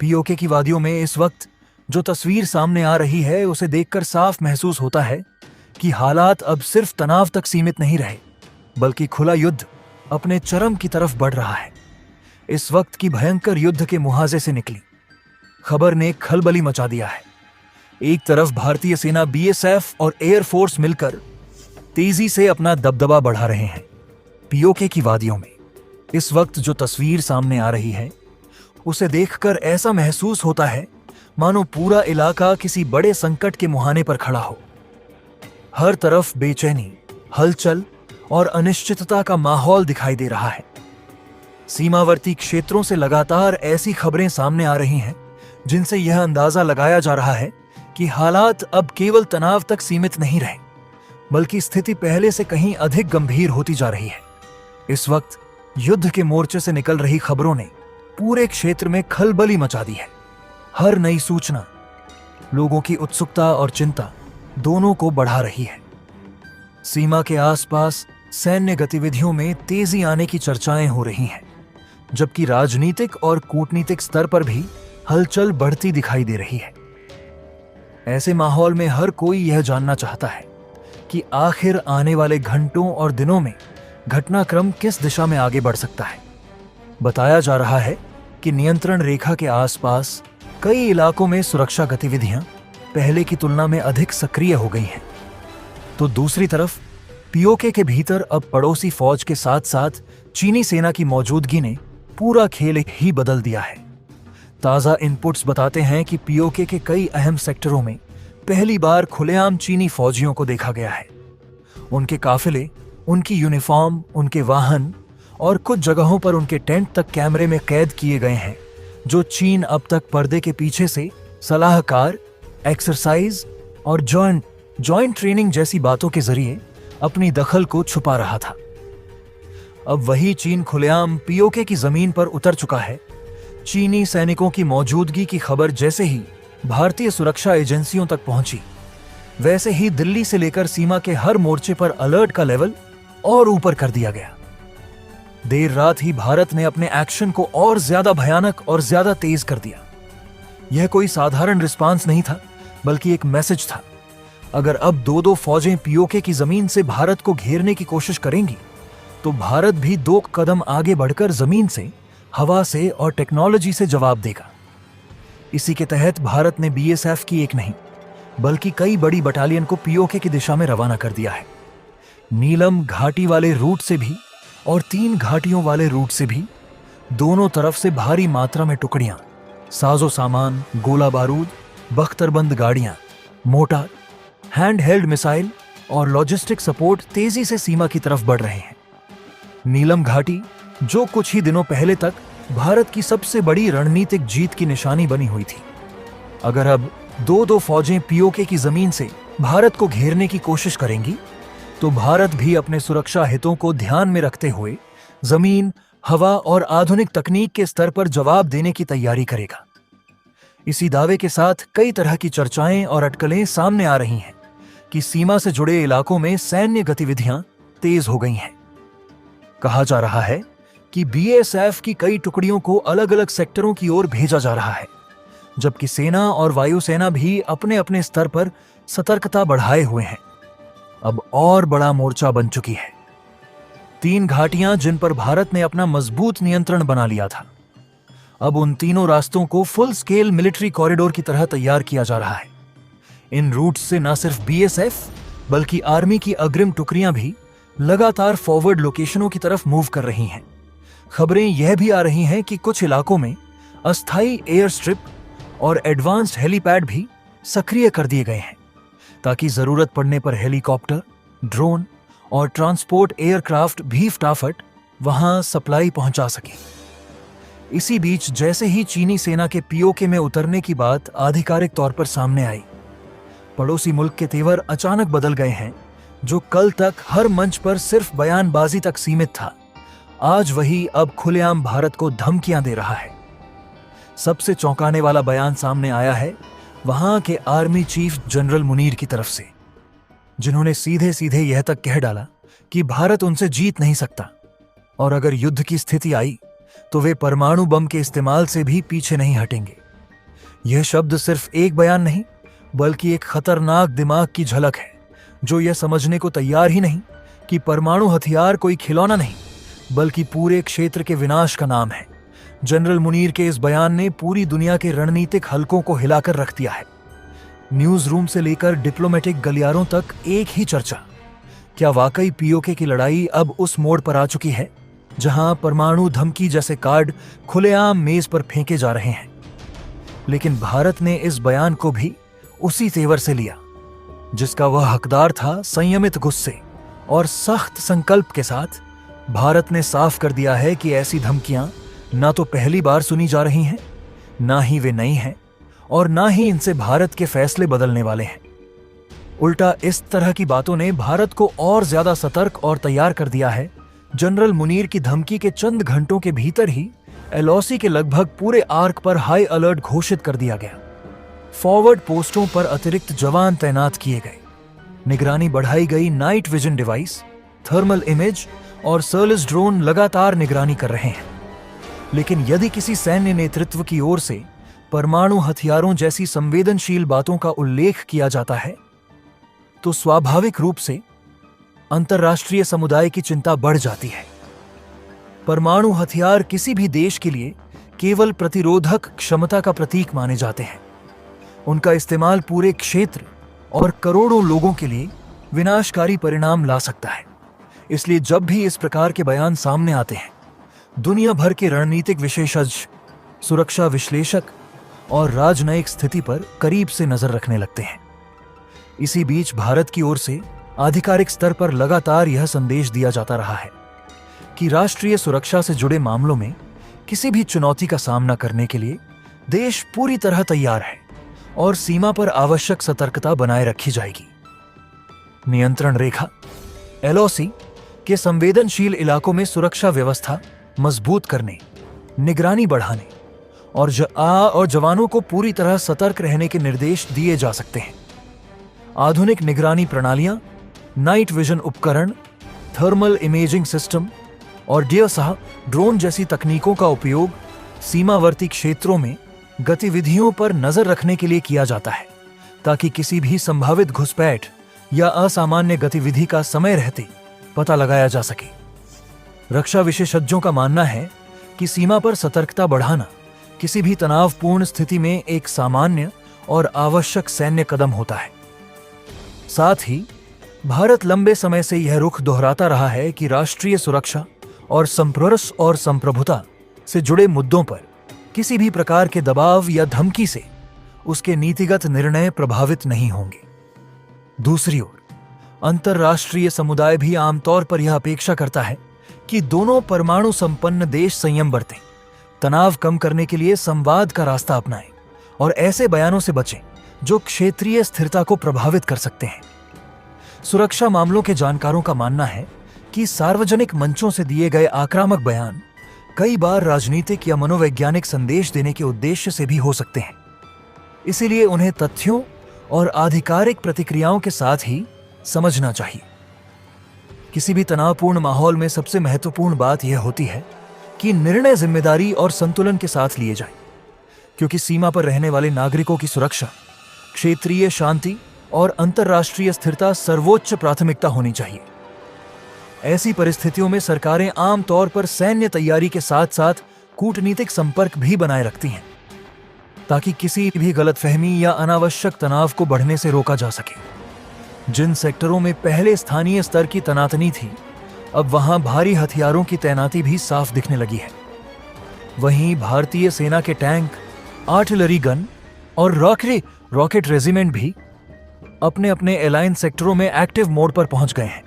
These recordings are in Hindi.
पीओके की वादियों में इस वक्त जो तस्वीर सामने आ रही है उसे देखकर साफ महसूस होता है कि हालात अब सिर्फ तनाव तक सीमित नहीं रहे, बल्कि खुला युद्ध अपने चरम की तरफ बढ़ रहा है। इस वक्त की भयंकर युद्ध के मुहाजे से निकली खबर ने खलबली मचा दिया है। एक तरफ भारतीय सेना, बीएसएफ और एयरफोर्स मिलकर तेजी से अपना दबदबा बढ़ा रहे हैं। पीओके की वादियों में इस वक्त जो तस्वीर सामने आ रही है उसे देखकर ऐसा महसूस होता है मानो पूरा इलाका किसी बड़े संकट के मुहाने पर खड़ा हो। हर तरफ बेचैनी, हलचल और अनिश्चितता का माहौल दिखाई दे रहा है। सीमावर्ती क्षेत्रों से लगातार ऐसी खबरें सामने आ रही हैं जिनसे यह अंदाजा लगाया जा रहा है कि हालात अब केवल तनाव तक सीमित नहीं रहे, बल्कि स्थिति पहले से कहीं अधिक गंभीर होती जा रही है। इस वक्त युद्ध के मोर्चे से निकल रही खबरों ने पूरे क्षेत्र में खलबली मचा दी है। हर नई सूचना लोगों की उत्सुकता और चिंता दोनों को बढ़ा रही है। सीमा के आसपास सैन्य गतिविधियों में तेजी आने की चर्चाएं हो रही हैं, जबकि राजनीतिक और कूटनीतिक स्तर पर भी हलचल बढ़ती दिखाई दे रही है। ऐसे माहौल में हर कोई यह जानना चाहता है कि आखिर आने वाले घंटों और दिनों में घटनाक्रम किस दिशा में आगे बढ़ सकता है। बताया जा रहा है कि नियंत्रण रेखा के आसपास कई इलाकों में सुरक्षा गतिविधियां पहले की तुलना में अधिक सक्रिय हो गई हैं। तो दूसरी तरफ पीओके के भीतर अब पड़ोसी फौज के साथ साथ चीनी सेना की मौजूदगी ने पूरा खेल ही बदल दिया है। ताजा इनपुट्स बताते हैं कि पीओके के कई अहम सेक्टरों में पहली बार खुलेआम चीनी फौजियों को देखा गया है। उनके काफिले, उनकी यूनिफॉर्म, उनके वाहन और कुछ जगहों पर उनके टेंट तक कैमरे में कैद किए गए हैं, जो चीन अब तक पर्दे के पीछे से सलाहकार, एक्सरसाइज और जॉइंट ट्रेनिंग जैसी बातों के जरिए अपनी दखल को छुपा रहा था। अब वही चीन खुलेआम पीओके की जमीन पर उतर चुका है। चीनी सैनिकों की मौजूदगी की खबर जैसे ही भारतीय सुरक्षा एजेंसियों तक पहुंची, वैसे ही दिल्ली से लेकर सीमा के हर मोर्चे पर अलर्ट का लेवल और ऊपर कर दिया गया। देर रात ही भारत ने अपने एक्शन को और ज्यादा भयानक और ज्यादा तेज कर दिया। यह कोई साधारण रिस्पांस नहीं था, बल्कि एक मैसेज था। अगर अब दो फौजें पीओके की जमीन से भारत को घेरने की कोशिश करेंगी, तो भारत भी 2 कदम आगे बढ़कर जमीन से, हवा से और टेक्नोलॉजी से जवाब देगा। इसी के तहत भारत ने बीएसएफ की एक नहीं, बल्कि कई बड़ी बटालियन को पीओके की दिशा में रवाना कर दिया है। नीलम घाटी वाले रूट से भी और 3 घाटियों वाले रूट से भी दोनों तरफ से भारी मात्रा में टुकड़ियां, साजो सामान, गोला बारूद, बख्तरबंद गाड़ियां, मोर्टार, हैंड हेल्ड मिसाइल और लॉजिस्टिक सपोर्ट तेजी से सीमा की तरफ बढ़ रहे हैं। नीलम घाटी, जो कुछ ही दिनों पहले तक भारत की सबसे बड़ी रणनीतिक जीत की निशानी बनी हुई थी, अगर अब दो फौजें पीओके की जमीन से भारत को घेरने की कोशिश करेंगी, तो भारत भी अपने सुरक्षा हितों को ध्यान में रखते हुए जमीन, हवा और आधुनिक तकनीक के स्तर पर जवाब देने की तैयारी करेगा। इसी दावे के साथ कई तरह की चर्चाएं और अटकलें सामने आ रही हैं कि सीमा से जुड़े इलाकों में सैन्य गतिविधियां तेज हो गई हैं। कहा जा रहा है कि बीएसएफ की कई टुकड़ियों को अलग अलग सेक्टरों की ओर भेजा जा रहा है, जबकि सेना और वायुसेना भी अपने अपने स्तर पर सतर्कता बढ़ाए हुए हैं। अब और बड़ा मोर्चा बन चुकी है। 3 घाटियां जिन पर भारत ने अपना मजबूत नियंत्रण बना लिया था, अब उन तीनों रास्तों को फुल स्केल मिलिट्री कॉरिडोर की तरह तैयार किया जा रहा है। इन रूट से न सिर्फ बीएसएफ बल्कि आर्मी की अग्रिम टुकड़ियां भी लगातार फॉरवर्ड लोकेशनों की तरफ मूव कर रही हैं। खबरें यह भी आ रही हैं कि कुछ इलाकों में अस्थायी एयर स्ट्रिप और एडवांस्ड हेलीपैड भी सक्रिय कर दिए गए हैं, ताकि जरूरत पड़ने पर हेलीकॉप्टर, ड्रोन और ट्रांसपोर्ट एयरक्राफ्ट भी फटाफट वहां सप्लाई पहुंचा सके। इसी बीच जैसे ही चीनी सेना के पीओके में उतरने की बात आधिकारिक तौर पर सामने आई, पड़ोसी मुल्क के तेवर अचानक बदल गए हैं। जो कल तक हर मंच पर सिर्फ बयानबाजी तक सीमित था, आज वही अब खुलेआम भारत को धमकियां दे रहा है। सबसे चौंकाने वाला बयान सामने आया है वहां के आर्मी चीफ जनरल मुनीर की तरफ से, जिन्होंने सीधे सीधे यह तक कह डाला कि भारत उनसे जीत नहीं सकता और अगर युद्ध की स्थिति आई तो वे परमाणु बम के इस्तेमाल से भी पीछे नहीं हटेंगे। यह शब्द सिर्फ एक बयान नहीं, बल्कि एक खतरनाक दिमाग की झलक है जो यह समझने को तैयार ही नहीं कि परमाणु हथियार कोई खिलौना नहीं, बल्कि पूरे क्षेत्र के विनाश का नाम है। जनरल मुनीर के इस बयान ने पूरी दुनिया के रणनीतिक हलकों को हिलाकर रख दिया है। न्यूज रूम से लेकर डिप्लोमेटिक गलियारों तक एक ही चर्चा। क्या वाकई पीओके की लड़ाई अब उस मोड़ पर आ चुकी है जहां परमाणु धमकी जैसे कार्ड खुलेआम मेज पर फेंके जा रहे हैं? लेकिन भारत ने इस बयान को भी उसी तेवर से लिया जिसका वह हकदार था। संयमित गुस्से और सख्त संकल्प के साथ भारत ने साफ कर दिया है कि ऐसी धमकियां ना तो पहली बार सुनी जा रही हैं, ना ही वे नई हैं, और ना ही इनसे भारत के फैसले बदलने वाले हैं। उल्टा इस तरह की बातों ने भारत को और ज्यादा सतर्क और तैयार कर दिया है। जनरल मुनीर की धमकी के चंद घंटों के भीतर ही एलओसी के लगभग पूरे आर्क पर हाई अलर्ट घोषित कर दिया गया। फॉरवर्ड पोस्टों पर अतिरिक्त जवान तैनात किए गए, निगरानी बढ़ाई गई। Night vision device, thermal image और सर्लिस ड्रोन लगातार निगरानी कर रहे हैं। लेकिन यदि किसी सैन्य नेतृत्व की ओर से परमाणु हथियारों जैसी संवेदनशील बातों का उल्लेख किया जाता है तो स्वाभाविक रूप से अंतर्राष्ट्रीय समुदाय की चिंता बढ़ जाती है। परमाणु हथियार किसी भी देश के लिए केवल प्रतिरोधक क्षमता का प्रतीक माने जाते हैं। उनका इस्तेमाल पूरे क्षेत्र और करोड़ों लोगों के लिए विनाशकारी परिणाम ला सकता है। इसलिए जब भी इस प्रकार के बयान सामने आते हैं, दुनिया भर के रणनीतिक विशेषज्ञ, सुरक्षा विश्लेषक और राजनयिक स्थिति पर करीब से नजर रखने लगते हैं। इसी बीच भारत की ओर से आधिकारिक स्तर पर लगातार यह संदेश दिया जाता रहा है कि राष्ट्रीय सुरक्षा से जुड़े मामलों में किसी भी चुनौती का सामना करने के लिए देश पूरी तरह तैयार है और सीमा पर आवश्यक सतर्कता बनाए रखी जाएगी। नियंत्रण रेखा एलओसी के संवेदनशील इलाकों में सुरक्षा व्यवस्था मजबूत करने, निगरानी बढ़ाने और जवानों को पूरी तरह सतर्क रहने के निर्देश दिए जा सकते हैं। आधुनिक निगरानी प्रणालियां, नाइट विजन उपकरण, थर्मल इमेजिंग सिस्टम और डियरसाह ड्रोन जैसी तकनीकों का उपयोग सीमावर्ती क्षेत्रों में गतिविधियों पर नजर रखने के लिए किया जाता है, ताकि किसी भी संभावित घुसपैठ या असामान्य गतिविधि का समय रहते पता लगाया जा सके। रक्षा विशेषज्ञों का मानना है कि सीमा पर सतर्कता बढ़ाना किसी भी तनावपूर्ण स्थिति में एक सामान्य और आवश्यक सैन्य कदम होता है। साथ ही भारत लंबे समय से यह रुख दोहराता रहा है कि राष्ट्रीय सुरक्षा और संप्रभुता से जुड़े मुद्दों पर किसी भी प्रकार के दबाव या धमकी से उसके नीतिगत निर्णय प्रभावित नहीं होंगे। दूसरी ओर अंतर्राष्ट्रीय समुदाय भी आमतौर पर यह अपेक्षा करता है कि दोनों परमाणु संपन्न देश संयम बरतें, तनाव कम करने के लिए संवाद का रास्ता अपनाएं और ऐसे बयानों से बचें जो क्षेत्रीय स्थिरता को प्रभावित कर सकते हैं। सुरक्षा मामलों के जानकारों का मानना है कि सार्वजनिक मंचों से दिए गए आक्रामक बयान कई बार राजनीतिक या मनोवैज्ञानिक संदेश देने के उद्देश्य से भी हो सकते हैं। इसीलिए उन्हें तथ्यों और आधिकारिक प्रतिक्रियाओं के साथ ही समझना चाहिए। किसी भी तनावपूर्ण माहौल में सबसे महत्वपूर्ण बात यह होती है कि निर्णय जिम्मेदारी और संतुलन के साथ लिए जाएं, क्योंकि सीमा पर रहने वाले नागरिकों की सुरक्षा, क्षेत्रीय शांति और अंतर्राष्ट्रीय स्थिरता सर्वोच्च प्राथमिकता होनी चाहिए। ऐसी परिस्थितियों में सरकारें आमतौर पर सैन्य तैयारी के साथ साथ कूटनीतिक संपर्क भी बनाए रखती हैं, ताकि किसी भी गलतफहमी या अनावश्यक तनाव को बढ़ने से रोका जा सके। जिन सेक्टरों में पहले स्थानीय स्तर की तनातनी थी, अब वहां भारी हथियारों की तैनाती भी साफ दिखने लगी है। वहीं भारतीय सेना के टैंक, आर्टिलरी गन और रॉकेट रेजिमेंट भी अपने अपने एलाइन सेक्टरों में एक्टिव मोड पर पहुंच गए हैं,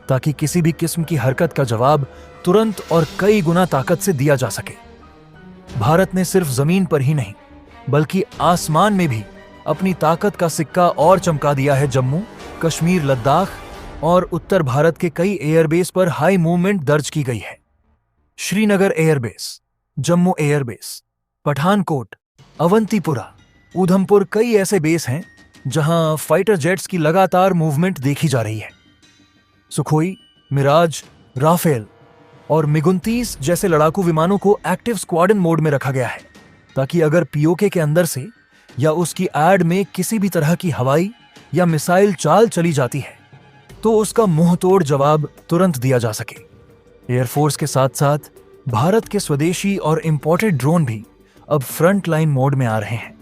ताकि किसी भी किस्म की हरकत का जवाब तुरंत और कई गुना ताकत से दिया जा सके। भारत ने सिर्फ जमीन पर ही नहीं बल्कि आसमान में भी अपनी ताकत का सिक्का और चमका दिया है। जम्मू कश्मीर, लद्दाख और उत्तर भारत के कई एयरबेस पर हाई मूवमेंट दर्ज की गई है। श्रीनगर एयरबेस, जम्मू एयरबेस, पठानकोट, अवंतीपुरा, उधमपुर, कई ऐसे बेस हैं जहां फाइटर जेट्स की लगातार मूवमेंट देखी जा रही है। सुखोई, मिराज, राफेल और मिग-29 जैसे लड़ाकू विमानों को एक्टिव स्क्वाड्रन मोड में रखा गया है, ताकि अगर पीओके के अंदर से या उसकी एड में किसी भी तरह की हवाई या मिसाइल चाल चली जाती है तो उसका मुंहतोड़ जवाब तुरंत दिया जा सके। एयरफोर्स के साथ साथ भारत के स्वदेशी और इंपोर्टेड ड्रोन भी अब फ्रंट लाइन मोड में आ रहे हैं।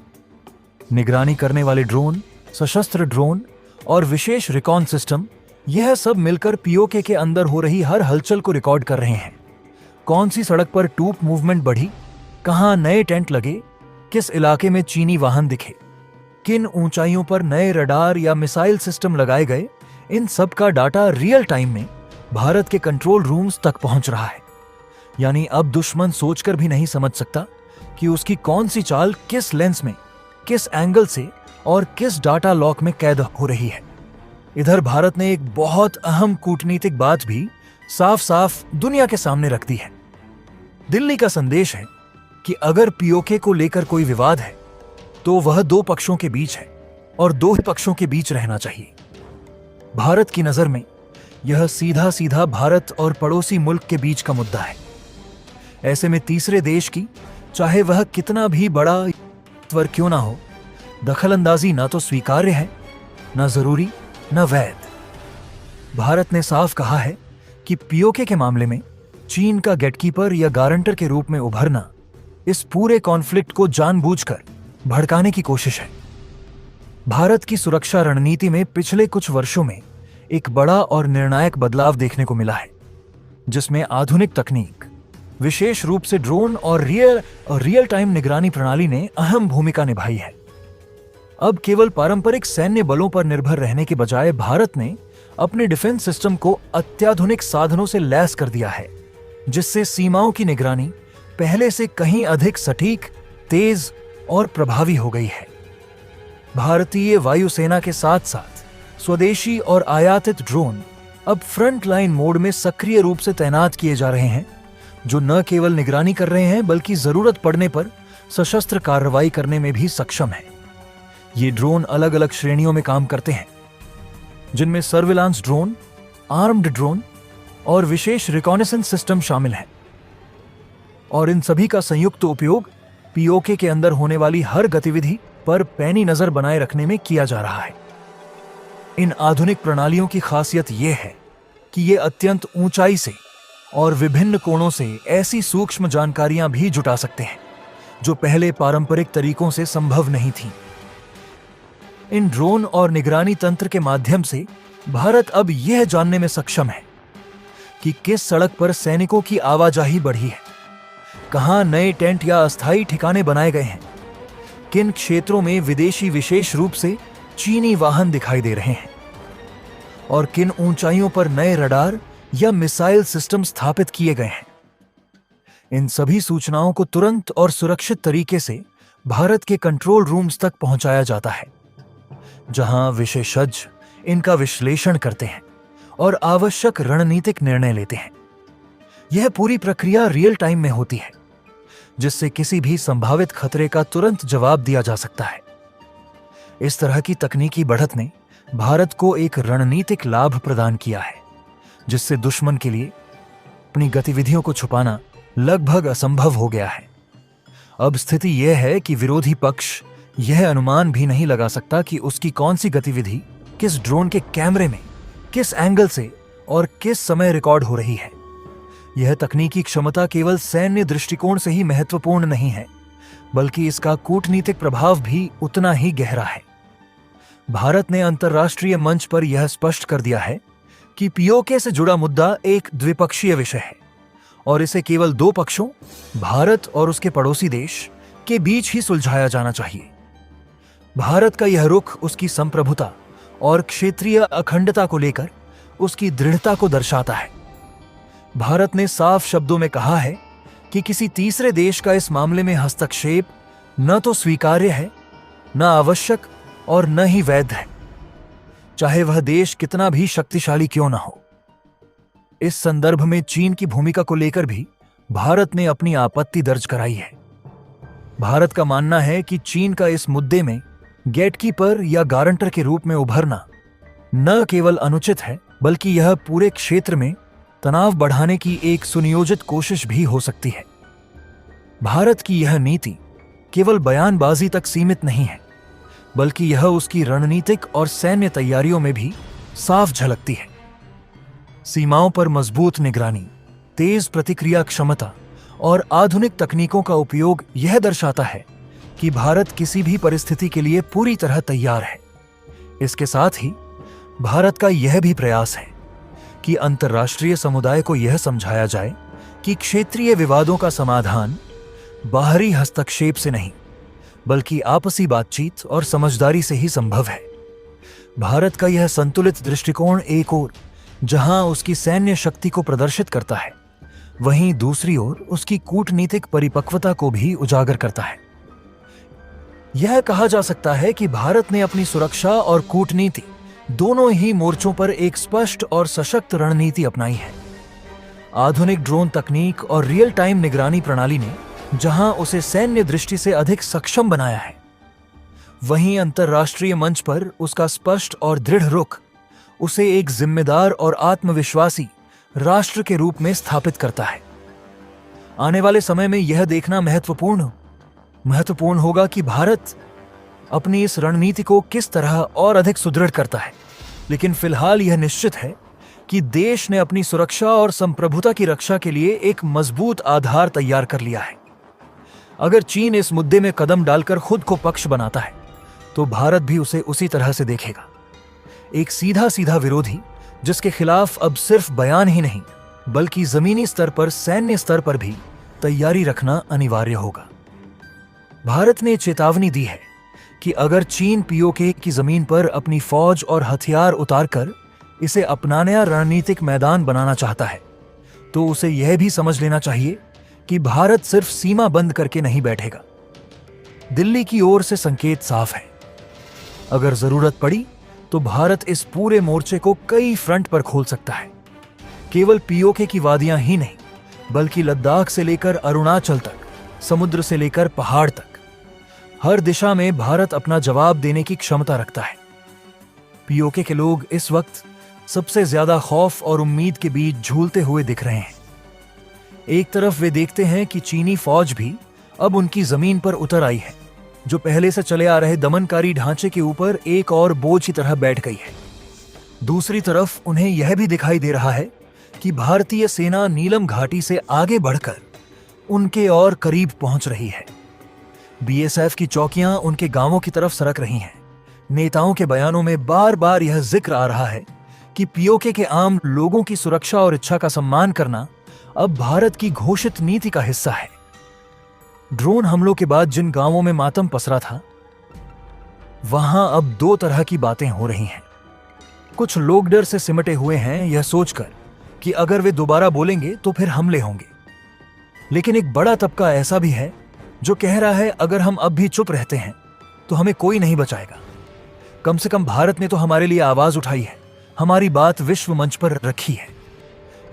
निगरानी करने वाले ड्रोन, सशस्त्र ड्रोन और विशेष रिकॉन सिस्टम, यह सब मिलकर पीओके के अंदर हो रही हर हलचल को रिकॉर्ड कर रहे हैं। कौन सी सड़क पर ट्रूप मूवमेंट बढ़ी, कहां नए टेंट लगे, किस इलाके में चीनी वाहन दिखे, किन ऊंचाइयों पर नए रडार या मिसाइल सिस्टम लगाए गए, इन सब का डाटा रियल टाइम में भारत के कंट्रोल रूम्स तक पहुंच रहा है। यानी अब दुश्मन सोचकर भी नहीं समझ सकता कि उसकी कौन सी चाल किस लेंस में, किस एंगल से और किस डाटा लॉक में कैद हो रही है। इधर भारत ने एक बहुत अहम कूटनीतिक बात भी साफ साफ दुनिया के सामने रख दी है। दिल्ली का संदेश है कि अगर पीओके को लेकर कोई विवाद है तो वह दो पक्षों के बीच है और दो ही पक्षों के बीच रहना चाहिए। भारत की नजर में यह सीधा सीधा भारत और पड़ोसी मुल्क के बीच का मुद्दा है। ऐसे में तीसरे देश की, चाहे वह कितना भी बड़ा वर क्यों ना हो, दखलंदाजी ना तो स्वीकार्य है, ना जरूरी, ना वैध। भारत ने साफ कहा है कि पीओके के मामले में चीन का गेटकीपर या गारंटर के रूप में उभरना इस पूरे कॉन्फ्लिक्ट को जानबूझकर भड़काने की कोशिश है। भारत की सुरक्षा रणनीति में पिछले कुछ वर्षों में एक बड़ा और निर्णायक बदलाव देखने को मिला है, जिसमें आधुनिक तकनीक, विशेष रूप से ड्रोन और रियल टाइम निगरानी प्रणाली ने अहम भूमिका निभाई है। अब केवल पारंपरिक सैन्य बलों पर निर्भर रहने के बजाय भारत ने अपने डिफेंस सिस्टम को अत्याधुनिक साधनों से लैस कर दिया है, जिससे सीमाओं की निगरानी पहले से कहीं अधिक सटीक, तेज और प्रभावी हो गई है। भारतीय वायुसेना के साथ साथ स्वदेशी और आयातित ड्रोन अब फ्रंट लाइन मोड में सक्रिय रूप से तैनात किए जा रहे हैं, जो न केवल निगरानी कर रहे हैं बल्कि जरूरत पड़ने पर सशस्त्र कार्रवाई करने में भी सक्षम है। ये ड्रोन अलग अलग श्रेणियों में काम करते हैं, जिनमें सर्विलांस ड्रोन, आर्म्ड ड्रोन और विशेष रिकॉनेसेंस सिस्टम शामिल हैं। और इन सभी का संयुक्त उपयोग पीओके के अंदर होने वाली हर गतिविधि पर पैनी नजर बनाए रखने में किया जा रहा है। इन आधुनिक प्रणालियों की खासियत यह है कि ये अत्यंत ऊंचाई से और विभिन्न कोणों से ऐसी सूक्ष्म जानकारियां भी जुटा सकते हैं जो पहले पारंपरिक तरीकों से संभव नहीं थी। इन ड्रोन और निगरानी तंत्र के माध्यम से भारत अब यह जानने में सक्षम है कि किस सड़क पर सैनिकों की आवाजाही बढ़ी है, कहां नए टेंट या अस्थायी ठिकाने बनाए गए हैं, किन क्षेत्रों में विदेशी विशेष रूप से चीनी वाहन दिखाई दे रहे हैं और किन ऊंचाइयों पर नए रडार या मिसाइल सिस्टम स्थापित किए गए हैं। इन सभी सूचनाओं को तुरंत और सुरक्षित तरीके से भारत के कंट्रोल रूम्स तक पहुंचाया जाता है, जहां विशेषज्ञ इनका विश्लेषण करते हैं और आवश्यक रणनीतिक निर्णय लेते हैं। यह पूरी प्रक्रिया रियल टाइम में होती है, जिससे किसी भी संभावित खतरे का तुरंत जवाब दिया जा सकता है। इस तरह की तकनीकी बढ़त ने भारत को एक रणनीतिक लाभ प्रदान किया है, जिससे दुश्मन के लिए अपनी गतिविधियों को छुपाना लगभग असंभव हो गया है। अब स्थिति यह है कि विरोधी पक्ष यह अनुमान भी नहीं लगा सकता कि उसकी कौन सी गतिविधि किस ड्रोन के कैमरे में, किस एंगल से और किस समय रिकॉर्ड हो रही है। यह तकनीकी क्षमता केवल सैन्य दृष्टिकोण से ही महत्वपूर्ण नहीं है, बल्कि इसका कूटनीतिक प्रभाव भी उतना ही गहरा है। भारत ने अंतर्राष्ट्रीय मंच पर यह स्पष्ट कर दिया है कि पीओके से जुड़ा मुद्दा एक द्विपक्षीय विषय है और इसे केवल दो पक्षों, भारत और उसके पड़ोसी देश, के बीच ही सुलझाया जाना चाहिए। भारत का यह रुख उसकी संप्रभुता और क्षेत्रीय अखंडता को लेकर उसकी दृढ़ता को दर्शाता है। भारत ने साफ शब्दों में कहा है कि किसी तीसरे देश का इस मामले में हस्तक्षेप न तो स्वीकार्य है, न आवश्यक और न ही वैध है, चाहे वह देश कितना भी शक्तिशाली क्यों न हो। इस संदर्भ में चीन की भूमिका को लेकर भी भारत ने अपनी आपत्ति दर्ज कराई है। भारत का मानना है कि चीन का इस मुद्दे में गेटकीपर या गारंटर के रूप में उभरना न केवल अनुचित है, बल्कि यह पूरे क्षेत्र में तनाव बढ़ाने की एक सुनियोजित कोशिश भी हो सकती है। भारत की यह नीति केवल बयानबाजी तक सीमित नहीं है, बल्कि यह उसकी रणनीतिक और सैन्य तैयारियों में भी साफ झलकती है। सीमाओं पर मजबूत निगरानी, तेज प्रतिक्रिया क्षमता और आधुनिक तकनीकों का उपयोग यह दर्शाता है कि भारत किसी भी परिस्थिति के लिए पूरी तरह तैयार है। इसके साथ ही भारत का यह भी प्रयास है कि अंतर्राष्ट्रीय समुदाय को यह समझाया जाए कि क्षेत्रीय विवादों का समाधान बाहरी हस्तक्षेप से नहीं, बल्कि आपसी बातचीत और समझदारी से ही संभव है। भारत का यह संतुलित दृष्टिकोण एक ओर जहां उसकी सैन्य शक्ति को प्रदर्शित करता है, वहीं दूसरी ओर उसकी कूटनीतिक परिपक्वता को भी उजागर करता है। यह कहा जा सकता है कि भारत ने अपनी सुरक्षा और कूटनीति दोनों ही मोर्चों पर एक स्पष्ट और सशक्त रणनीति अपनाई है। आधुनिक ड्रोन तकनीक और रियल टाइम निगरानी प्रणाली ने जहां उसे सैन्य दृष्टि से अधिक सक्षम बनाया है, वहीं अंतर्राष्ट्रीय मंच पर उसका स्पष्ट और दृढ़ रुख उसे एक जिम्मेदार और आत्मविश्वासी राष्ट्र के रूप में स्थापित करता है। आने वाले समय में यह देखना महत्वपूर्ण होगा कि भारत अपनी इस रणनीति को किस तरह और अधिक सुदृढ़ करता है। लेकिन फिलहाल यह निश्चित है कि देश ने अपनी सुरक्षा और संप्रभुता की रक्षा के लिए एक मजबूत आधार तैयार कर लिया है। अगर चीन इस मुद्दे में कदम डालकर खुद को पक्ष बनाता है, तो भारत भी उसे उसी तरह से देखेगा। एक सीधा विरोधी जिसके खिलाफ अब सिर्फ बयान ही नहीं, बल्कि जमीनी स्तर पर, सैन्य स्तर पर भी तैयारी रखना अनिवार्य होगा। भारत ने चेतावनी दी है कि अगर चीन पीओके की जमीन पर अपनी फौज और हथियार उतारकर इसे अपना नया रणनीतिक मैदान बनाना चाहता है, तो उसे यह भी समझ लेना चाहिए कि भारत सिर्फ सीमा बंद करके नहीं बैठेगा। दिल्ली की ओर से संकेत साफ है। अगर जरूरत पड़ी तो भारत इस पूरे मोर्चे को कई फ्रंट पर खोल सकता है। केवल पीओके की वादियां ही नहीं, बल्कि लद्दाख से लेकर अरुणाचल तक, समुद्र से लेकर पहाड़ तक, हर दिशा में भारत अपना जवाब देने की क्षमता रखता है। पीओके के लोग इस वक्त सबसे ज्यादा खौफ और उम्मीद के बीच झूलते हुए दिख रहे हैं। एक तरफ वे देखते हैं कि चीनी फौज भी अब उनकी जमीन पर उतर आई है, जो पहले से चले आ रहे दमनकारी ढांचे के ऊपर एक और बोझ की तरह बैठ गई है। दूसरी तरफ उन्हें यह भी दिखाई दे रहा है कि भारतीय सेना नीलम घाटी से आगे बढ़कर उनके और करीब पहुंच रही है। बीएसएफ की चौकियां उनके गांवों की तरफ सरक रही हैं। नेताओं के बयानों में बार बार यह जिक्र आ रहा है कि पीओके के आम लोगों की सुरक्षा और इच्छा का सम्मान करना अब भारत की घोषित नीति का हिस्सा है। ड्रोन हमलों के बाद जिन गांवों में मातम पसरा था, वहां अब दो तरह की बातें हो रही हैं। कुछ लोग डर से सिमटे हुए हैं, यह सोचकर कि अगर वे दोबारा बोलेंगे तो फिर हमले होंगे। लेकिन एक बड़ा तबका ऐसा भी है जो कह रहा है, अगर हम अब भी चुप रहते हैं तो हमें कोई नहीं बचाएगा। कम से कम भारत ने तो हमारे लिए आवाज उठाई है, हमारी बात विश्व मंच पर रखी है।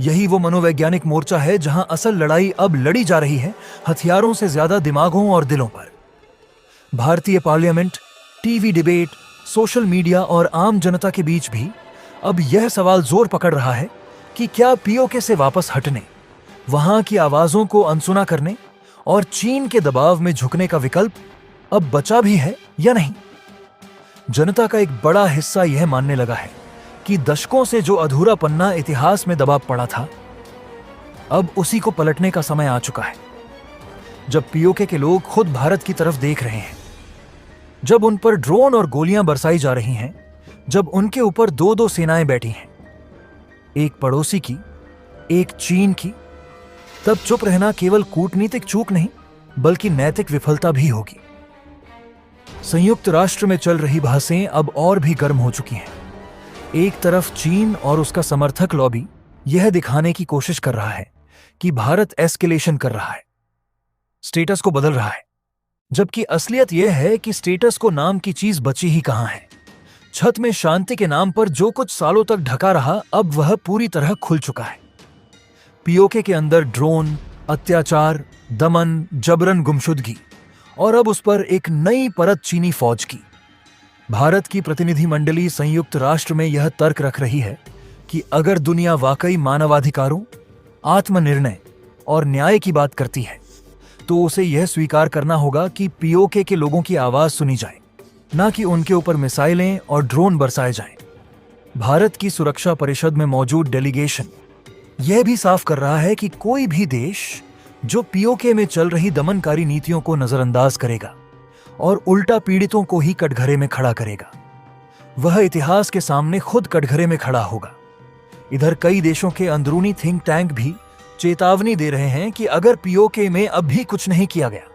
यही वो मनोवैज्ञानिक मोर्चा है जहां असल लड़ाई अब लड़ी जा रही है, हथियारों से ज्यादा दिमागों और दिलों पर। भारतीय parliament, TV debate, social media और आम जनता के बीच भी अब यह सवाल जोर पकड़ रहा है कि क्या पीओके से वापस हटने, वहां की आवाजों को अनसुना करने और चीन के दबाव में झुकने का विकल्प अब बचा भी है या नहीं। जनता का एक बड़ा हिस्सा यह मानने लगा है कि दशकों से जो अधूरा पन्ना इतिहास में दबा पड़ा था, अब उसी को पलटने का समय आ चुका है। जब पीओके के लोग खुद भारत की तरफ देख रहे हैं, जब उन पर ड्रोन और गोलियां बरसाई जा रही हैं, जब उनके ऊपर दो दो सेनाएं बैठी हैं, एक पड़ोसी की, एक चीन की, तब चुप रहना केवल कूटनीतिक चूक नहीं, बल्कि नैतिक विफलता भी होगी। संयुक्त राष्ट्र में चल रही बहसें अब और भी गर्म हो चुकी हैं। एक तरफ चीन और उसका समर्थक लॉबी यह दिखाने की कोशिश कर रहा है कि भारत एस्केलेशन कर रहा है, स्टेटस को बदल रहा है, जबकि असलियत यह है कि स्टेटस को नाम की चीज बची ही कहां है। छत में शांति के नाम पर जो कुछ सालों तक ढका रहा, अब वह पूरी तरह खुल चुका है। पीओके के अंदर ड्रोन, अत्याचार, दमन, जबरन गुमशुदगी और अब उस पर एक नई परत चीनी फौज की। भारत की प्रतिनिधि मंडली संयुक्त राष्ट्र में यह तर्क रख रही है कि अगर दुनिया वाकई मानवाधिकारों, आत्मनिर्णय और न्याय की बात करती है, तो उसे यह स्वीकार करना होगा कि पीओके के लोगों की आवाज सुनी जाए। ना कि उनके ऊपर मिसाइलें और ड्रोन बरसाए जाएं। भारत की सुरक्षा परिषद में मौजूद डेलीगेशन यह भी साफ कर रहा है कि कोई भी देश जो पीओके में चल रही दमनकारी नीतियों को नजरअंदाज करेगा और उल्टा पीड़ितों को ही कटघरे में खड़ा करेगा, वह इतिहास के सामने खुद कटघरे में खड़ा होगा। इधर कई देशों के अंदरूनी थिंक टैंक भी चेतावनी दे रहे हैं कि अगर पीओके में अब भी कुछ नहीं किया गया,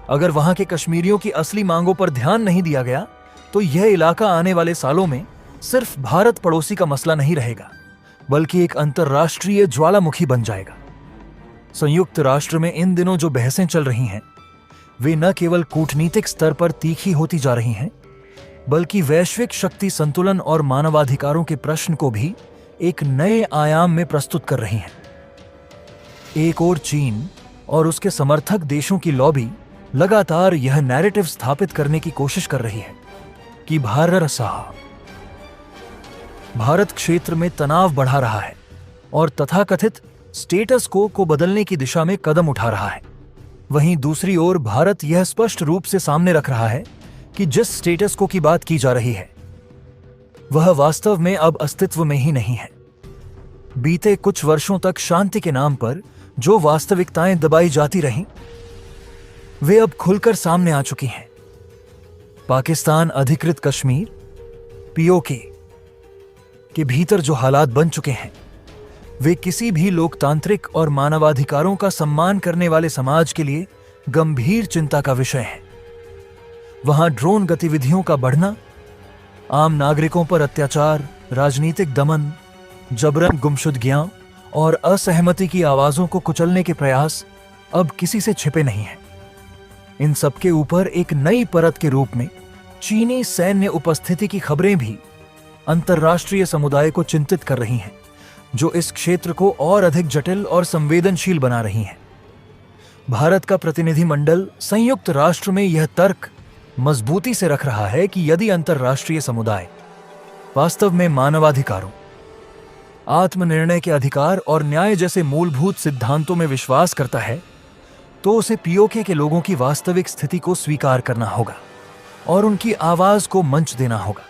अगर वहां के कश्मीरियों की असली मांगों पर ध्यान नहीं दिया गया, तो यह इलाका आने वाले सालों में सिर्फ भारत पड़ोसी का मसला नहीं रहेगा, बल्कि एक अंतर्राष्ट्रीय ज्वालामुखी बन जाएगा। संयुक्त राष्ट्र में इन दिनों जो बहसें चल रही हैं, वे न केवल कूटनीतिक स्तर पर तीखी होती जा रही हैं, बल्कि वैश्विक शक्ति संतुलन और मानवाधिकारों के प्रश्न को भी एक नए आयाम में प्रस्तुत कर रही हैं। एक ओर चीन और उसके समर्थक देशों की लॉबी लगातार यह नैरेटिव स्थापित करने की कोशिश कर रही है कि भारत क्षेत्र में तनाव बढ़ा रहा है और तथाकथित स्टेटस को बदलने की दिशा में कदम उठा रहा है। वहीं दूसरी ओर भारत यह स्पष्ट रूप से सामने रख रहा है कि जिस स्टेटस को की बात की जा रही है, वह वास्तव में अब अस्तित्व में ही नहीं है। बीते कुछ वर्षों तक शांति के नाम पर जो वास्तविकताएं दबाई जाती रहीं, वे अब खुलकर सामने आ चुकी हैं। पाकिस्तान अधिकृत कश्मीर, पीओके के भीतर जो हालात बन चुके हैं, वे किसी भी लोकतांत्रिक और मानवाधिकारों का सम्मान करने वाले समाज के लिए गंभीर चिंता का विषय है। वहां ड्रोन गतिविधियों का बढ़ना, आम नागरिकों पर अत्याचार, राजनीतिक दमन, जबरन गुमशुदगियां और असहमति की आवाजों को कुचलने के प्रयास अब किसी से छिपे नहीं हैं। इन सबके ऊपर एक नई परत के रूप में चीनी सैन्य उपस्थिति की खबरें भी अंतर्राष्ट्रीय समुदाय को चिंतित कर रही हैं, जो इस क्षेत्र को और अधिक जटिल और संवेदनशील बना रही हैं। भारत का प्रतिनिधिमंडल संयुक्त राष्ट्र में यह तर्क मजबूती से रख रहा है कि यदि अंतर्राष्ट्रीय समुदाय वास्तव में मानवाधिकारों, आत्मनिर्णय के अधिकार और न्याय जैसे मूलभूत सिद्धांतों में विश्वास करता है, तो उसे पीओके के लोगों की वास्तविक स्थिति को स्वीकार करना होगा और उनकी आवाज को मंच देना होगा।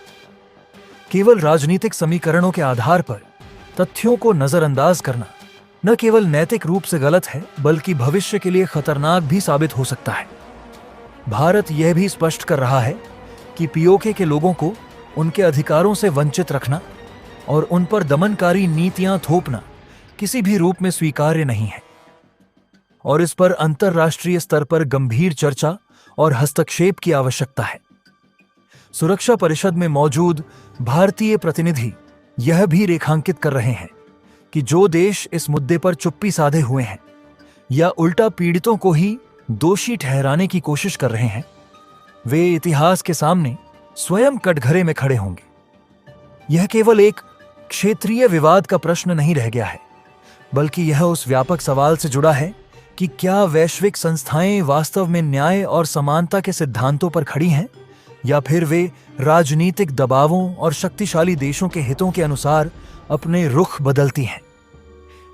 केवल राजनीतिक समीकरणों के आधार पर तथ्यों को नजरअंदाज करना न केवल नैतिक रूप से गलत है, बल्कि भविष्य के लिए खतरनाक भी साबित हो सकता है। भारत यह भी स्पष्ट कर रहा है कि पीओके के लोगों को उनके अधिकारों से वंचित रखना और उन पर दमनकारी नीतियां थोपना किसी भी रूप में स्वीकार्य नहीं है और इस पर अंतर्राष्ट्रीय स्तर पर गंभीर चर्चा और हस्तक्षेप की आवश्यकता है। सुरक्षा परिषद में मौजूद भारतीय प्रतिनिधि यह भी रेखांकित कर रहे हैं कि जो देश इस मुद्दे पर चुप्पी साधे हुए हैं या उल्टा पीड़ितों को ही दोषी ठहराने की कोशिश कर रहे हैं, वे इतिहास के सामने स्वयं कटघरे में खड़े होंगे। यह केवल एक क्षेत्रीय विवाद का प्रश्न नहीं रह गया है, बल्कि यह उस व्यापक सवाल से जुड़ा है कि क्या वैश्विक संस्थाएं वास्तव में न्याय और समानता के सिद्धांतों पर खड़ी हैं, या फिर वे राजनीतिक दबावों और शक्तिशाली देशों के हितों के अनुसार अपने रुख बदलती हैं।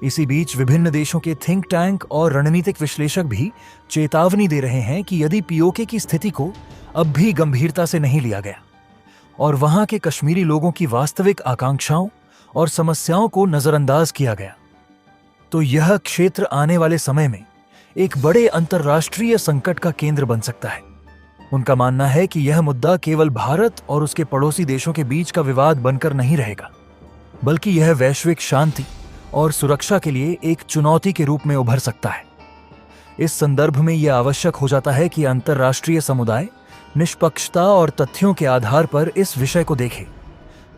इसी बीच विभिन्न देशों के थिंक टैंक और रणनीतिक विश्लेषक भी चेतावनी दे रहे हैं कि यदि पीओके की स्थिति को अब भी गंभीरता से नहीं लिया गया और वहां के कश्मीरी लोगों की वास्तविक आकांक्षाओं और समस्याओं को नजरअंदाज किया गया, तो यह क्षेत्र आने वाले समय में एक बड़े अंतर्राष्ट्रीय संकट का केंद्र बन सकता है। उनका मानना है कि यह मुद्दा केवल भारत और उसके पड़ोसी देशों के बीच का विवाद बनकर नहीं रहेगा, बल्कि यह वैश्विक शांति और सुरक्षा के लिए एक चुनौती के रूप में उभर सकता है। इस संदर्भ में यह आवश्यक हो जाता है कि अंतर्राष्ट्रीय समुदाय निष्पक्षता और तथ्यों के आधार पर इस विषय को देखे,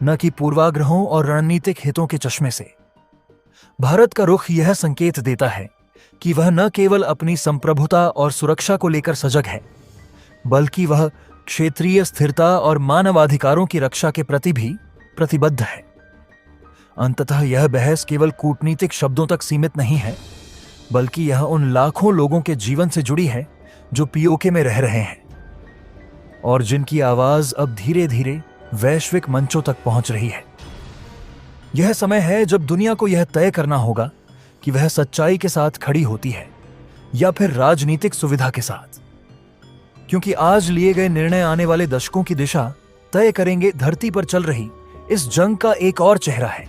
न कि पूर्वाग्रहों और रणनीतिक हितों के चश्मे से। भारत का रुख यह संकेत देता है कि वह न केवल अपनी संप्रभुता और सुरक्षा को लेकर सजग है, बल्कि वह क्षेत्रीय स्थिरता और मानवाधिकारों की रक्षा के प्रति भी प्रतिबद्ध है। अंततः यह बहस केवल कूटनीतिक शब्दों तक सीमित नहीं है, बल्कि यह उन लाखों लोगों के जीवन से जुड़ी है जो पीओके में रह रहे हैं और जिनकी आवाज अब धीरे धीरे वैश्विक मंचों तक पहुंच रही है। यह समय है जब दुनिया को यह तय करना होगा कि वह सच्चाई के साथ खड़ी होती है या फिर राजनीतिक सुविधा के साथ। क्योंकि आज लिए गए निर्णय आने वाले दशकों की दिशा तय करेंगे। धरती पर चल रही इस जंग का एक और चेहरा है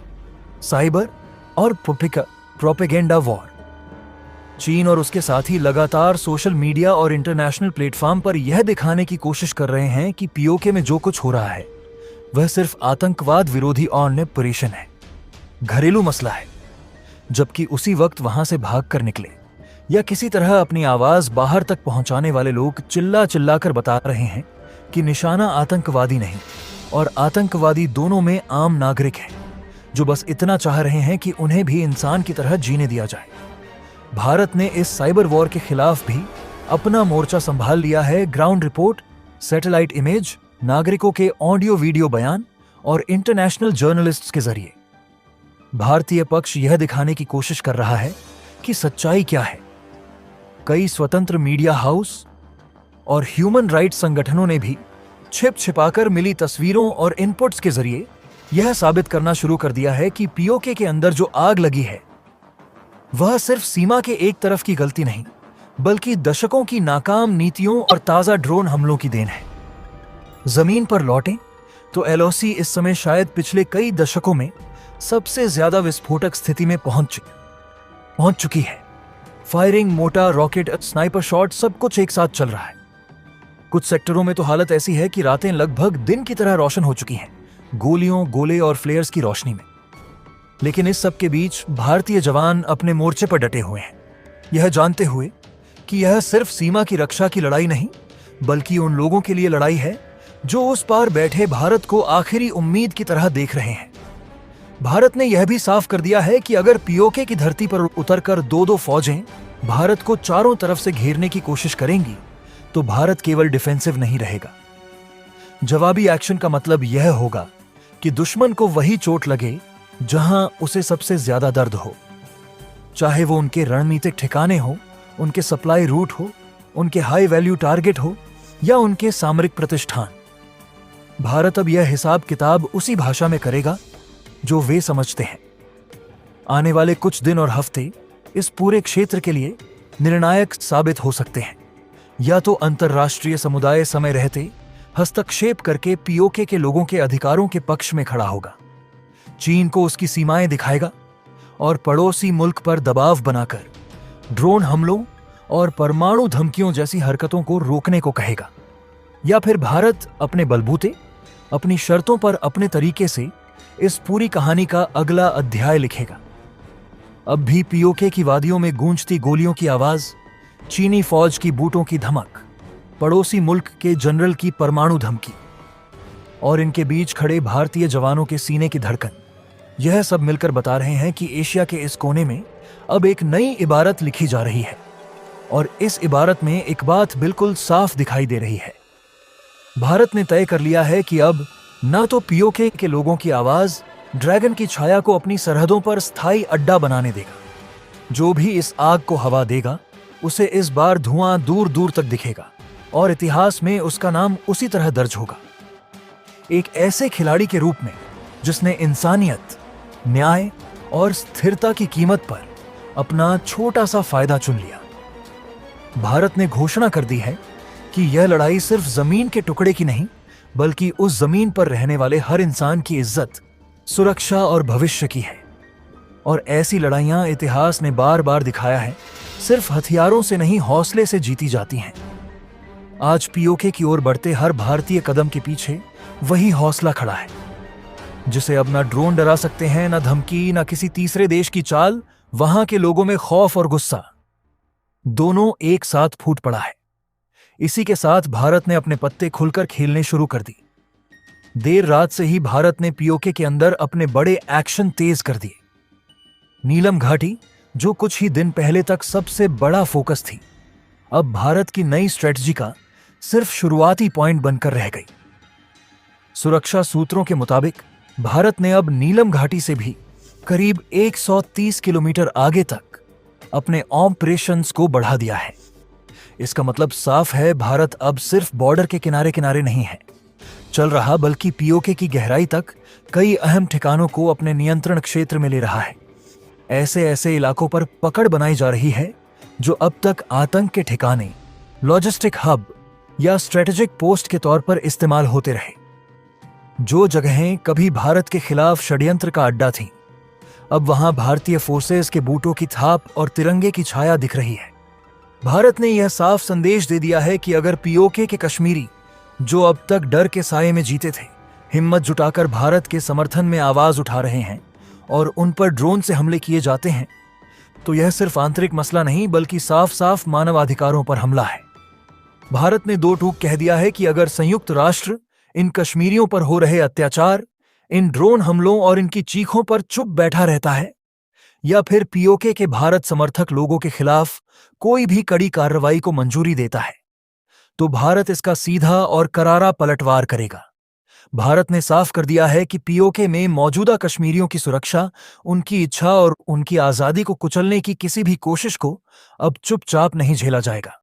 साइबर और प्रोपेगेंडा वॉर। चीन और उसके साथी लगातार सोशल मीडिया और इंटरनेशनल प्लेटफॉर्म पर यह दिखाने की कोशिश कर रहे हैं कि पीओके में जो कुछ हो रहा है वह सिर्फ आतंकवाद विरोधी ऑपरेशन है, घरेलू मसला है। जबकि उसी वक्त वहां से भागकर निकले या किसी तरह अपनी आवाज बाहर तक पहुंचाने वाले लोग चिल्ला चिल्ला कर बता रहे हैं कि निशाना आतंकवादी नहीं और आतंकवादी दोनों में आम नागरिक हैं, जो बस इतना चाह रहे हैं कि उन्हें भी इंसान की तरह जीने दिया जाए। भारत ने इस साइबर वॉर के खिलाफ भी अपना मोर्चा संभाल लिया है। ग्राउंड रिपोर्ट, सैटेलाइट इमेज, नागरिकों के ऑडियो वीडियो बयान और इंटरनेशनल जर्नलिस्ट्स के जरिए भारतीय पक्ष यह दिखाने की कोशिश कर रहा है कि सच्चाई क्या है। कई स्वतंत्र मीडिया हाउस और ह्यूमन राइट्स संगठनों ने भी छिप छिपाकर मिली तस्वीरों और इनपुट्स के जरिए यह साबित करना शुरू कर दिया है कि पीओके के अंदर जो आग लगी है वह सिर्फ सीमा के एक तरफ की गलती नहीं, बल्कि दशकों की नाकाम नीतियों और ताजा ड्रोन हमलों की देन है। जमीन पर लौटें तो एलओसी इस समय शायद पिछले कई दशकों में सबसे ज्यादा विस्फोटक स्थिति में पहुंच चुकी है। फायरिंग, मोटा रॉकेट, स्नाइपर शॉट, सब कुछ एक साथ चल रहा है। कुछ सेक्टरों में तो हालत ऐसी है कि रातें लगभग दिन की तरह रोशन हो चुकी हैं, गोलियों, गोले और फ्लेयर्स की रोशनी में। लेकिन इस सब के बीच भारतीय जवान अपने मोर्चे पर डटे हुए हैं, यह जानते हुए कि यह सिर्फ सीमा की रक्षा की लड़ाई नहीं, बल्कि उन लोगों के लिए लड़ाई है जो उस पार बैठे भारत को आखिरी उम्मीद की तरह देख रहे हैं। भारत ने यह भी साफ कर दिया है कि अगर पीओके की धरती पर उतरकर दो फौजें भारत को चारों तरफ से घेरने की कोशिश करेंगी तो भारत केवल डिफेंसिव नहीं रहेगा। जवाबी एक्शन का मतलब यह होगा कि दुश्मन को वही चोट लगे जहां उसे सबसे ज्यादा दर्द हो, चाहे वो उनके रणनीतिक ठिकाने हो, उनके सप्लाई रूट हो, उनके हाई वैल्यू टारगेट हो या उनके सामरिक प्रतिष्ठान। भारत अब यह हिसाब किताब उसी भाषा में करेगा जो वे समझते हैं। आने वाले कुछ दिन और हफ्ते इस पूरे क्षेत्र के लिए निर्णायक साबित हो सकते हैं। या तो अंतर्राष्ट्रीय समुदाय समय रहते हस्तक्षेप करके पीओके के लोगों के अधिकारों के पक्ष में खड़ा होगा, चीन को उसकी सीमाएं दिखाएगा और पड़ोसी मुल्क पर दबाव बनाकर ड्रोन हमलों और परमाणु धमकियों जैसी हरकतों को रोकने को कहेगा, या फिर भारत अपने बलबूते, अपनी शर्तों पर अपने तरीके से इस पूरी कहानी का अगला अध्याय लिखेगा। अब भी पीओके की वादियों में गूंजती गोलियों की आवाज, चीनी फौज की बूटों की धमक, पड़ोसी मुल्क के जनरल की परमाणु धमकी और इनके बीच खड़े भारतीय जवानों के सीने की धड़कन, यह सब मिलकर बता रहे हैं कि एशिया के इस कोने में अब एक नई इबारत लिखी जा रही है। और इस इबारत में एक बात बिल्कुल साफ दिखाई दे रही है। भारत ने तय कर लिया है कि अब न तो पीओके के लोगों की आवाज ड्रैगन की छाया को अपनी सरहदों पर स्थायी अड्डा बनाने देगा। जो भी इस आग को हवा देगा उसे इस बार धुआं दूर दूर तक दिखेगा और इतिहास में उसका नाम उसी तरह दर्ज होगा, एक ऐसे खिलाड़ी के रूप में जिसने इंसानियत, न्याय और स्थिरता की कीमत पर अपना छोटा सा फायदा चुन लिया। भारत ने घोषणा कर दी है कि यह लड़ाई सिर्फ जमीन के टुकड़े की नहीं, बल्कि उस जमीन पर रहने वाले हर इंसान की इज्जत, सुरक्षा और भविष्य की है। और ऐसी लड़ाइयां इतिहास ने बार बार दिखाया है सिर्फ हथियारों से नहीं, हौसले से जीती जाती हैं। आज पीओके की ओर बढ़ते हर भारतीय कदम के पीछे वही हौसला खड़ा है, जिसे अब ना ड्रोन डरा सकते हैं, ना धमकी, ना किसी तीसरे देश की चाल। वहां के लोगों में खौफ और गुस्सा दोनों एक साथ फूट पड़ा है। इसी के साथ भारत ने अपने पत्ते खुलकर खेलने शुरू कर दी। देर रात से ही भारत ने पीओके के अंदर अपने बड़े एक्शन तेज कर दिए। नीलम घाटी, जो कुछ ही दिन पहले तक सबसे बड़ा फोकस थी, अब भारत की नई स्ट्रेटजी का सिर्फ शुरुआती पॉइंट बनकर रह गई। सुरक्षा सूत्रों के मुताबिक भारत ने अब नीलम घाटी से भी करीब 130 किलोमीटर आगे तक अपने ऑपरेशंस को बढ़ा दिया है। इसका मतलब साफ है, भारत अब सिर्फ बॉर्डर के किनारे किनारे नहीं है चल रहा, बल्कि पीओके की गहराई तक कई अहम ठिकानों को अपने नियंत्रण क्षेत्र में ले रहा है। ऐसे ऐसे इलाकों पर पकड़ बनाई जा रही है जो अब तक आतंक के ठिकाने, लॉजिस्टिक हब या स्ट्रेटेजिक पोस्ट के तौर पर इस्तेमाल होते रहे। जो जगहें कभी भारत के खिलाफ षड्यंत्र का अड्डा थीं, अब वहां भारतीय फोर्सेस के बूटों की थाप और तिरंगे की छाया दिख रही है। भारत ने यह साफ संदेश दे दिया है कि अगर पीओके के कश्मीरी, जो अब तक डर के साये में जीते थे, हिम्मत जुटाकर भारत के समर्थन में आवाज उठा रहे हैं और उन पर ड्रोन से हमले किए जाते हैं, तो यह सिर्फ आंतरिक मसला नहीं बल्कि साफ साफ मानवाधिकारों पर हमला है। भारत ने दो टूक कह दिया है कि अगर संयुक्त राष्ट्र इन कश्मीरियों पर हो रहे अत्याचार, इन ड्रोन हमलों और इनकी चीखों पर चुप बैठा रहता है, या फिर पीओके के भारत समर्थक लोगों के खिलाफ कोई भी कड़ी कार्रवाई को मंजूरी देता है, तो भारत इसका सीधा और करारा पलटवार करेगा। भारत ने साफ कर दिया है कि पीओके में मौजूदा कश्मीरियों की सुरक्षा, उनकी इच्छा और उनकी आजादी को कुचलने की किसी भी कोशिश को अब चुपचाप नहीं झेला जाएगा।